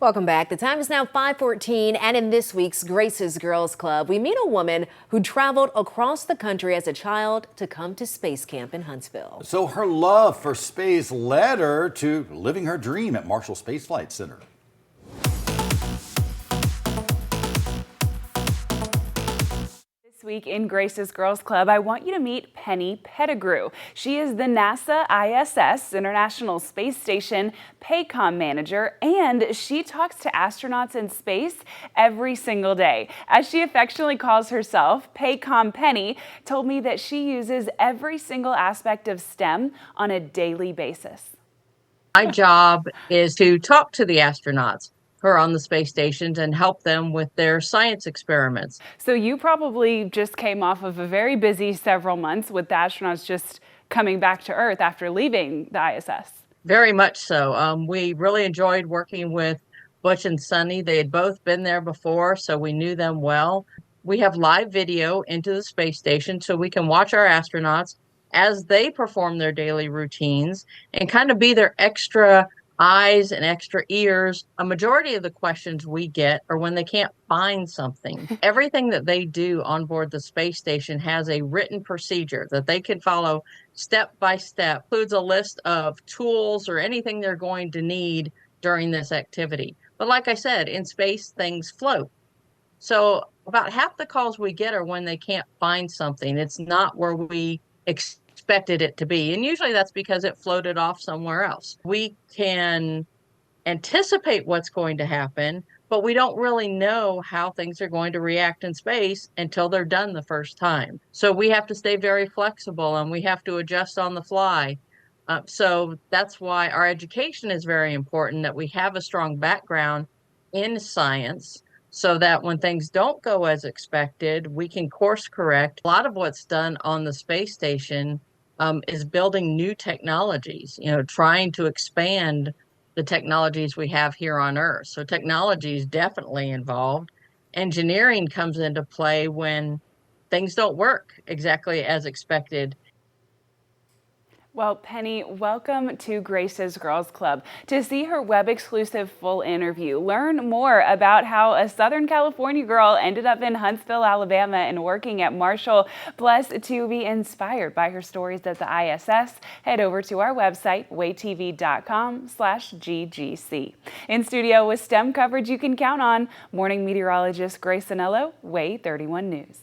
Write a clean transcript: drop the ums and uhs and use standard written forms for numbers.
Welcome back. The time is now 5:14, and in this week's Grace's Girls Club, we meet a woman who traveled across the country as a child to come to space camp in Huntsville. So her love for space led her to living her dream at Marshall Space Flight Center. This week in Grace's Girls Club, I want you to meet Penny Pettigrew. She is the NASA ISS, International Space Station, Paycomm manager, and she talks to astronauts in space every single day. As she affectionately calls herself, Paycomm Penny told me that she uses every single aspect of STEM on a daily basis. My job is to talk to the astronauts who are on the space stations and help them with their science experiments. So you probably just came off of a very busy several months with the astronauts just coming back to Earth after leaving the ISS. Very much so. We really enjoyed working with Butch and Sunny. They had both been there before, so we knew them well. We have live video into the space station so we can watch our astronauts as they perform their daily routines and kind of be their extra eyes and extra ears. A majority of the questions we get are when they can't find something. Everything that they do on board the space station has a written procedure that they can follow step by step. Includes a list of tools or anything they're going to need during this activity. But like I said, in space, things float. So about half the calls we get are when they can't find something. It's not where we expected it to be. And usually that's because it floated off somewhere else. We can anticipate what's going to happen, but we don't really know how things are going to react in space until they're done the first time. So we have to stay very flexible and we have to adjust on the fly. So that's why our education is very important, that we have a strong background in science so that when things don't go as expected, we can course correct. A lot of what's done on the space station is building new technologies, trying to expand the technologies we have here on Earth. So technology is definitely involved. Engineering comes into play when things don't work exactly as expected. Well, Penny, welcome to Grace's Girls Club. To see her web-exclusive full interview, learn more about how a Southern California girl ended up in Huntsville, Alabama, and working at Marshall. Plus, to be inspired by her stories at the ISS, head over to our website, waytv.com/ggc. In studio with STEM coverage you can count on, morning meteorologist Grace Anello, Way 31 News.